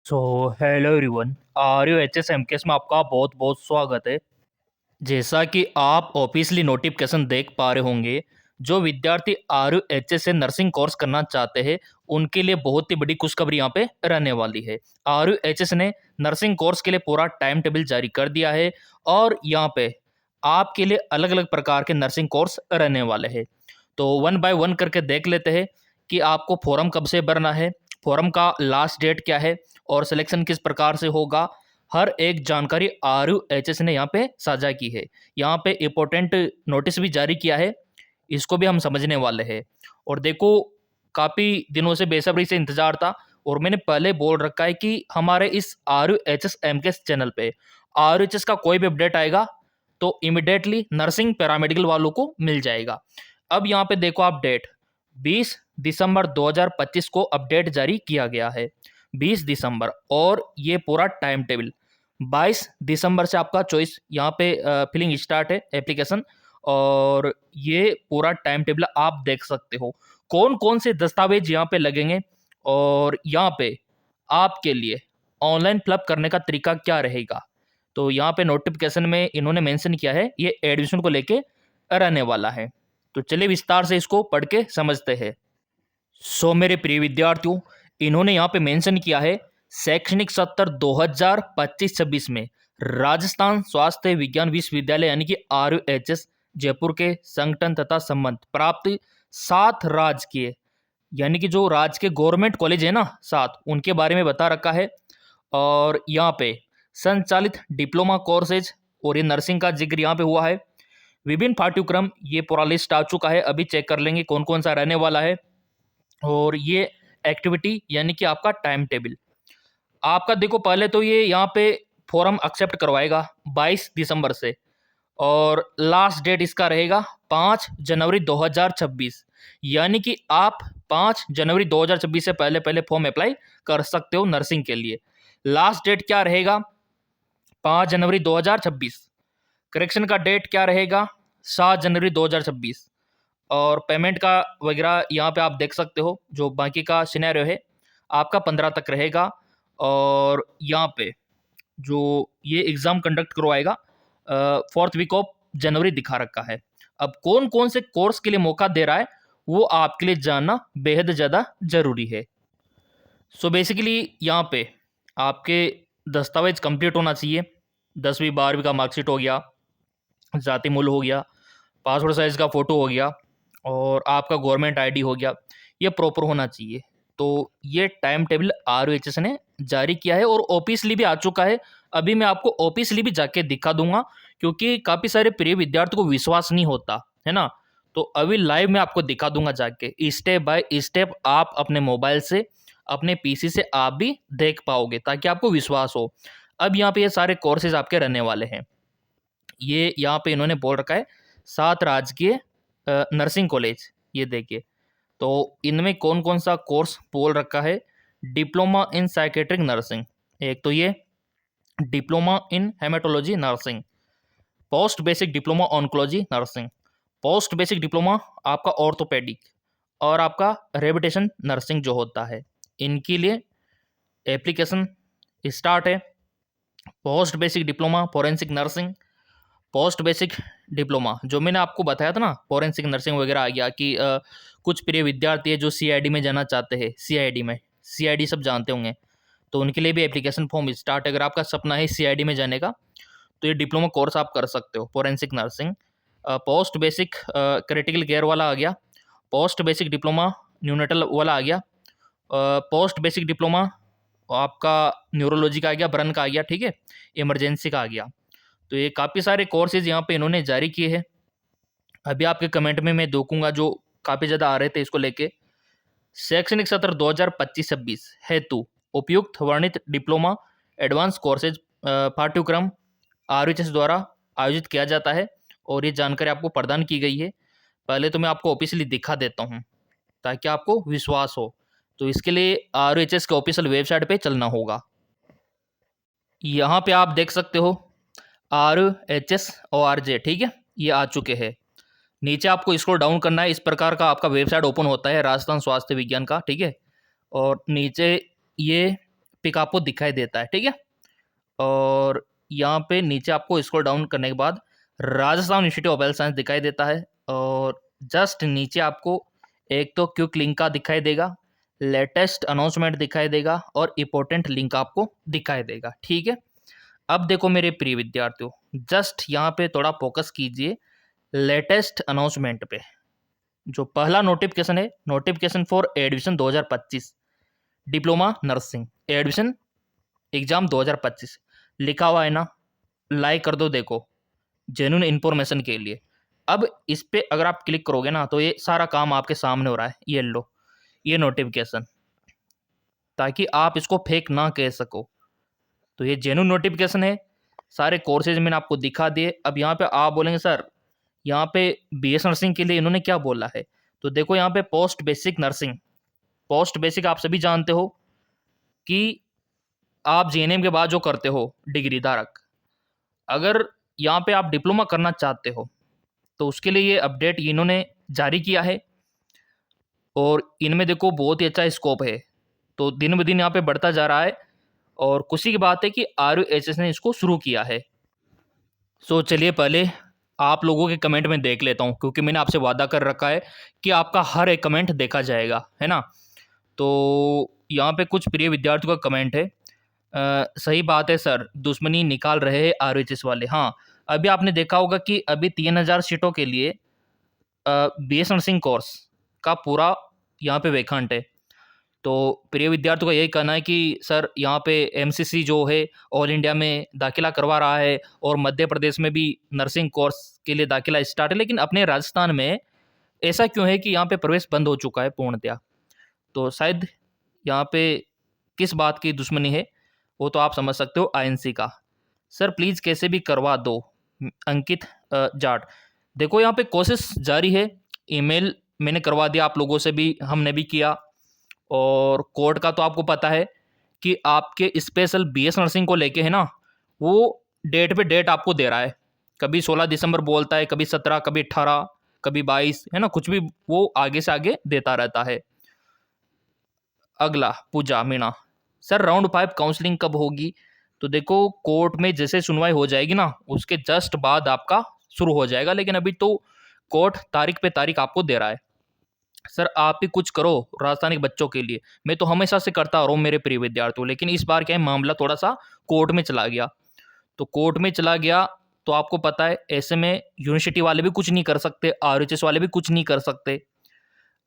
सो hello everyone, R U H S M K S में आपका बहुत बहुत स्वागत है। जैसा कि आप ऑफिशियली नोटिफिकेशन देख पा रहे होंगे, जो विद्यार्थी आर यू एच एस से नर्सिंग कोर्स करना चाहते हैं उनके लिए बहुत ही बड़ी खुशखबरी यहाँ पे रहने वाली है। आर यू एच एस ने नर्सिंग कोर्स के लिए पूरा टाइम टेबल जारी कर दिया है और यहाँ पे आपके लिए अलग अलग प्रकार के नर्सिंग कोर्स रहने वाले हैं। तो वन बाय वन करके देख लेते हैं कि आपको फॉर्म कब से भरना है, फॉर्म का लास्ट डेट क्या है और सिलेक्शन किस प्रकार से होगा। हर एक जानकारी आर यू एच एस ने यहाँ पे साझा की है। यहाँ पे इम्पोर्टेंट नोटिस भी जारी किया है, इसको भी हम समझने वाले हैं। और देखो, काफ़ी दिनों से बेसब्री से इंतजार था और मैंने पहले बोल रखा है कि हमारे इस R U H S M K S channel पे आर यू एच एस का कोई भी अपडेट आएगा तो इमिडिएटली नर्सिंग पैरामेडिकल वालों को मिल जाएगा। अब यहाँ पे देखो आप डेट 20 दिसंबर 2025 को अपडेट जारी किया गया है। 20 दिसंबर, और ये पूरा टाइम टेबल 22 दिसंबर से आपका चॉइस यहाँ पे फिलिंग स्टार्ट है एप्लीकेशन। और ये पूरा टाइम टेबल आप देख सकते हो कौन कौन से दस्तावेज यहाँ पे लगेंगे और यहाँ पे आपके लिए ऑनलाइन फिलअप करने का तरीका क्या रहेगा। तो यहाँ पे नोटिफिकेशन में इन्होंने मेंशन किया है ये एडमिशन को लेके रहने वाला है। तो चलिए विस्तार से इसको पढ़ के समझते हैं। सो मेरे प्रिय विद्यार्थियों, इन्होंने यहाँ पे मेंशन किया है शैक्षणिक सत्र 2025-26 में राजस्थान स्वास्थ्य विज्ञान विश्वविद्यालय यानी कि R U H S Jaipur के संगठन तथा संबंध प्राप्त 7 राजकीय यानी कि जो राज्य के गवर्नमेंट कॉलेज है ना 7, उनके बारे में बता रखा है। और यहाँ पे संचालित डिप्लोमा कोर्सेज और ये नर्सिंग का जिक्र यहाँ पे हुआ है। विभिन्न पाठ्यक्रम, ये पूरा लिस्ट आ चुका है, अभी चेक कर लेंगे कौन कौन सा रहने वाला है। और ये एक्टिविटी यानी कि आपका टाइम टेबल आपका देखो, पहले तो ये यहाँ पे फॉर्म एक्सेप्ट करवाएगा 22 दिसंबर से और लास्ट डेट इसका रहेगा 5 जनवरी 2026। यानी कि आप 5 जनवरी 2026 से पहले पहले फॉर्म अप्लाई कर सकते हो नर्सिंग के लिए। लास्ट डेट क्या रहेगा? 5 जनवरी 2026। करेक्शन का डेट क्या रहेगा? 7 जनवरी 2026। और पेमेंट का वगैरह यहाँ पे आप देख सकते हो, जो बाकी का सिनेरियो है आपका 15 तक रहेगा। और यहाँ पे जो ये एग्ज़ाम कंडक्ट करवाएगा 4th वीक ऑफ जनवरी दिखा रखा है। अब कौन कौन से कोर्स के लिए मौका दे रहा है वो आपके लिए जानना बेहद ज़्यादा ज़रूरी है। सो बेसिकली यहाँ पे आपके दस्तावेज कंप्लीट होना चाहिए। 10वीं 12वीं का मार्कशीट हो गया, जाति मूल्य हो गया, पासपोर्ट साइज़ का फ़ोटो हो गया और आपका गवर्नमेंट आईडी हो गया, ये प्रॉपर होना चाहिए। तो ये टाइम टेबल आर ने जारी किया है और ऑफिशियली भी आ चुका है। अभी मैं आपको ऑफिशियली भी जाके दिखा दूंगा क्योंकि काफ़ी सारे प्रिय विद्यार्थियों को विश्वास नहीं होता है ना। तो अभी लाइव में आपको दिखा दूंगा जाके, स्टेप बाय स्टेप आप अपने मोबाइल से अपने पीसी से आप भी देख पाओगे ताकि आपको विश्वास हो। अब यहाँ पे ये सारे कोर्सेज आपके रहने वाले हैं। ये यहाँ पे इन्होंने बोल रखा है 7 राजकीय नर्सिंग कॉलेज, ये देखिए। तो इनमें कौन कौन सा कोर्स बोल रखा है? डिप्लोमा इन साइकेट्रिक नर्सिंग, एक तो ये diploma in haematology nursing, post basic diploma oncology nursing, post basic diploma आपका ऑर्थोपेडिक और आपका रेबिटेशन नर्सिंग जो होता है, इनके लिए एप्लीकेशन स्टार्ट है। Post basic diploma forensic nursing, post basic diploma जो मैंने आपको बताया था ना, फॉरेंसिक नर्सिंग वगैरह आ गया कि कुछ प्रिय विद्यार्थी है जो सीआईडी में जाना चाहते हैं। सीआईडी में, सीआईडी सब जानते होंगे, तो उनके लिए भी एप्लीकेशन फॉर्म स्टार्ट है। अगर आपका सपना है सीआईडी में जाने का तो ये डिप्लोमा कोर्स आप कर सकते हो, forensic nursing. Post basic critical care वाला आ गया, पोस्ट बेसिक डिप्लोमा न्यूनेटल वाला आ गया, पोस्ट बेसिक डिप्लोमा आपका न्यूरोलॉजी का आ गया, ब्रन का आ गया, ठीक है, इमरजेंसी का आ गया। तो ये काफ़ी सारे कोर्सेज यहाँ पे इन्होंने जारी किए हैं। अभी आपके कमेंट में मैं देखूंगा जो काफ़ी ज़्यादा आ रहे थे इसको लेके। शैक्षणिक सत्र 2025-26 हेतु उपयुक्त वर्णित डिप्लोमा एडवांस कोर्सेज पाठ्यक्रम आरएचएस द्वारा आयोजित किया जाता है और ये जानकारी आपको प्रदान की गई है। पहले तो मैं आपको ऑफिशियली दिखा देता हूँ ताकि आपको विश्वास हो। तो इसके लिए आरएचएस के ऑफिशियल वेबसाइट पे चलना होगा। यहाँ पे आप देख सकते हो RHSORJ, ठीक है, ये आ चुके हैं। नीचे आपको स्क्रॉल डाउन करना है, इस प्रकार का आपका वेबसाइट ओपन होता है राजस्थान स्वास्थ्य विज्ञान का, ठीक है। और नीचे ये पिक आपको दिखाई देता है, ठीक है। और यहाँ पे नीचे आपको स्क्रॉल डाउन करने के बाद Rajasthan institute of health science दिखाई देता है, और जस्ट नीचे आपको एक तो क्विक लिंक का दिखाई देगा, लेटेस्ट अनाउंसमेंट दिखाई देगा और इंपॉर्टेंट लिंक आपको दिखाई देगा, ठीक है। अब देखो मेरे प्रिय विद्यार्थियों, जस्ट यहाँ पे थोड़ा फोकस कीजिए लेटेस्ट अनाउंसमेंट पे। जो पहला नोटिफिकेशन है, notification for admission 2025 diploma nursing admission exam 2025 लिखा हुआ है ना, लाइक कर दो। देखो जेन्युइन इन्फॉर्मेशन के लिए। अब इस पे अगर आप क्लिक करोगे ना तो ये सारा काम आपके सामने हो रहा है, ये लो ये नोटिफिकेशन, ताकि आप इसको फेक ना कह सको। तो ये जेन्युइन नोटिफिकेशन है, सारे कोर्सेज मैंने आपको दिखा दिए। अब यहाँ पे आप बोलेंगे सर यहाँ पे बीएस नर्सिंग के लिए इन्होंने क्या बोला है, तो देखो यहाँ पे post basic nursing, post basic आप सभी जानते हो कि आप जेएनएम के बाद जो करते हो डिग्री धारक, अगर यहाँ पे आप डिप्लोमा करना चाहते हो तो उसके लिए ये अपडेट इन्होंने जारी किया है, और इनमें देखो बहुत ही अच्छा स्कोप है, तो दिन ब दिन यहाँ पे बढ़ता जा रहा है। और खुशी की बात है कि आरयूएचएस ने इसको शुरू किया है। सो चलिए पहले आप लोगों के कमेंट में देख लेता हूँ, क्योंकि मैंने आपसे वादा कर रखा है कि आपका हर एक कमेंट देखा जाएगा, है ना। तो यहाँ पे कुछ प्रिय विद्यार्थियों का कमेंट है। सही बात है सर, दुश्मनी निकाल रहे हैं आरएचएस वाले। हाँ, अभी आपने देखा होगा कि अभी 3000 सीटों के लिए बीएस नर्सिंग कोर्स का पूरा यहाँ पे वैकेंट है। तो प्रिय विद्यार्थियों का यही कहना है कि सर यहाँ पे एमसीसी जो है ऑल इंडिया में दाखिला करवा रहा है, और मध्य प्रदेश में भी नर्सिंग कोर्स के लिए दाखिला स्टार्ट है, लेकिन अपने राजस्थान में ऐसा क्यों है कि यहाँ पे प्रवेश बंद हो चुका है पूर्णतया। तो शायद यहाँ पे किस बात की दुश्मनी है वो तो आप समझ सकते हो, आईएनसी का। सर प्लीज़ कैसे भी करवा दो, अंकित जाट। देखो यहाँ पे कोशिश जारी है, ईमेल मैंने करवा दिया, आप लोगों से भी हमने भी किया, और कोर्ट का तो आपको पता है कि आपके स्पेशल बीएस नर्सिंग को लेके है ना, वो डेट पे डेट आपको दे रहा है। कभी 16 दिसंबर बोलता है, कभी 17, कभी 18, कभी 22, है ना, कुछ भी वो आगे से आगे देता रहता है। अगला पूजा मीणा, सर राउंड 5 काउंसलिंग कब होगी? तो देखो कोर्ट में जैसे सुनवाई हो जाएगी ना, उसके जस्ट बाद आपका शुरू हो जाएगा, लेकिन अभी तो कोर्ट तारीख पे तारीख आपको दे रहा है। सर आप ही कुछ करो राजस्थानी बच्चों के लिए। मैं तो हमेशा से करता आ रहा हूँ मेरे प्रिय विद्यार्थियों, लेकिन इस बार क्या है, मामला थोड़ा सा कोर्ट में चला गया। तो कोर्ट में चला गया तो आपको पता है ऐसे में यूनिवर्सिटी वाले भी कुछ नहीं कर सकते, आरएचएस वाले भी कुछ नहीं कर सकते।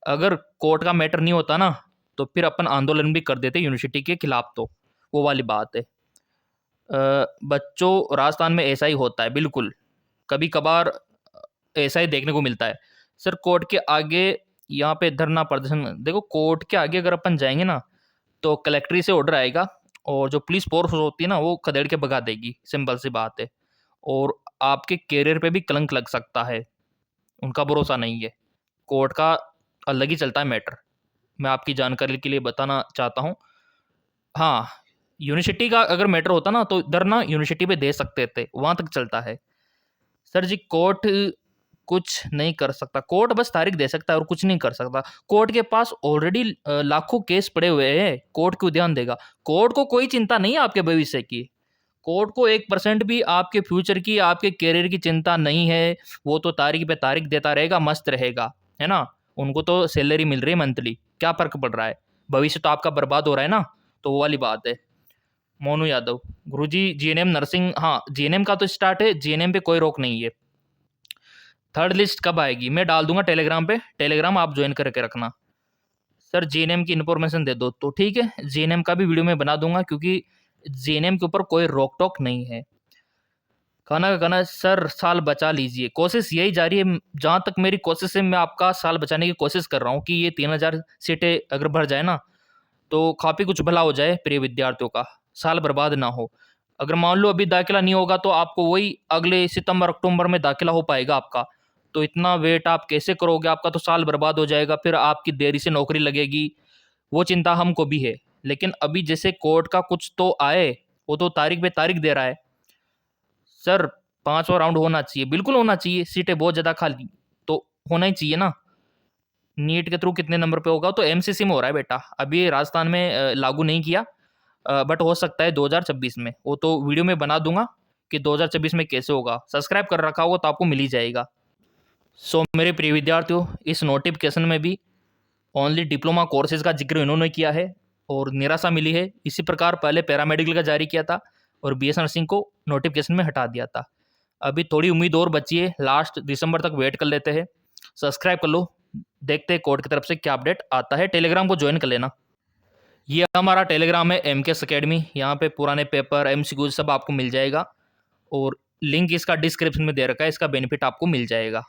अगर कोर्ट का मैटर नहीं होता ना तो फिर अपन आंदोलन भी कर देते यूनिवर्सिटी के खिलाफ, तो वो वाली बात है। बच्चों राजस्थान में ऐसा ही होता है, बिल्कुल कभी कभार ऐसा ही देखने को मिलता है। सर कोर्ट के आगे यहाँ पे धरना प्रदर्शन, देखो कोर्ट के आगे अगर अपन जाएंगे ना तो कलेक्ट्री से ऑर्डर आएगा, और जो पुलिस फोर्स होती है ना वो खदेड़ के भगा देगी, सिंपल सी बात है। और आपके कैरियर पे भी कलंक लग सकता है, उनका भरोसा नहीं है। कोर्ट का अलग ही चलता है मैटर, मैं आपकी जानकारी के लिए बताना चाहता हूँ। हाँ, यूनिवर्सिटी का अगर मैटर होता ना तो इधर ना यूनिवर्सिटी पे दे सकते थे, वहाँ तक चलता है। सर जी कोर्ट कुछ नहीं कर सकता, कोर्ट बस तारीख दे सकता है और कुछ नहीं कर सकता। कोर्ट के पास ऑलरेडी लाखों केस पड़े हुए हैं, कोर्ट क्यों ध्यान देगा? कोर्ट को कोई चिंता नहीं है आपके भविष्य की, कोर्ट को 1% भी आपके फ्यूचर की, आपके करियर की चिंता नहीं है। वो तो तारीख पे तारीख देता रहेगा, मस्त रहेगा, है ना। उनको तो सैलरी मिल रही है मंथली, क्या फर्क पड़ रहा है? भविष्य तो आपका बर्बाद हो रहा है ना, तो वो वाली बात है। मोनू यादव, गुरुजी जीएनएम नर्सिंग, हाँ जीएनएम का तो स्टार्ट है, जीएनएम पे कोई रोक नहीं है। थर्ड लिस्ट कब आएगी? मैं डाल दूंगा टेलीग्राम पे, टेलीग्राम आप ज्वाइन करके रखना। सर जीएनएम की इन्फॉर्मेशन दे दो, तो ठीक है जीएनएम का भी वीडियो मैं बना दूंगा, क्योंकि जीएनएम के ऊपर कोई रोक टोक नहीं है। खाना का खाना, सर साल बचा लीजिए, कोशिश यही जारी है, जहाँ तक मेरी कोशिश है मैं आपका साल बचाने की कोशिश कर रहा हूँ कि ये 3000 सीटें अगर भर जाए ना तो काफ़ी कुछ भला हो जाए प्रिय विद्यार्थियों का, साल बर्बाद ना हो। अगर मान लो अभी दाखिला नहीं होगा तो आपको वही अगले सितंबर अक्टूबर में दाखिला हो पाएगा आपका, तो इतना वेट आप कैसे करोगे? आपका तो साल बर्बाद हो जाएगा, फिर आपकी देरी से नौकरी लगेगी, वो चिंता हमको भी है। लेकिन अभी जैसे कोर्ट का कुछ तो आए, वो तो तारीख पे तारीख दे रहा है। सर 5वां राउंड होना चाहिए, बिल्कुल होना चाहिए, सीटें बहुत ज़्यादा खाली तो होना ही चाहिए ना। नीट के थ्रू कितने नंबर पे होगा? तो एमसीसी में हो रहा है बेटा, अभी राजस्थान में लागू नहीं किया, बट हो सकता है 2026 में, वो तो वीडियो में बना दूंगा कि 2026 में कैसे होगा। सब्सक्राइब कर रखा होगा तो आपको मिल ही जाएगा। सो मेरे प्रिय विद्यार्थियों, इस नोटिफिकेशन में भी ओनली डिप्लोमा कोर्सेज का जिक्र इन्होंने किया है और निराशा मिली है। इसी प्रकार पहले पैरामेडिकल का जारी किया था और बीएस नर्सिंग को नोटिफिकेशन में हटा दिया था। अभी थोड़ी उम्मीद और बची है, लास्ट दिसंबर तक वेट कर लेते हैं। सब्सक्राइब कर लो, देखते हैं कोर्ट की तरफ से क्या अपडेट आता है। टेलीग्राम को ज्वाइन कर लेना। ये हमारा टेलीग्राम है MKS अकेडमी। यहाँ पे पुराने पेपर MCQ सब आपको मिल जाएगा और लिंक इसका डिस्क्रिप्शन में दे रखा है, इसका बेनिफिट आपको मिल जाएगा।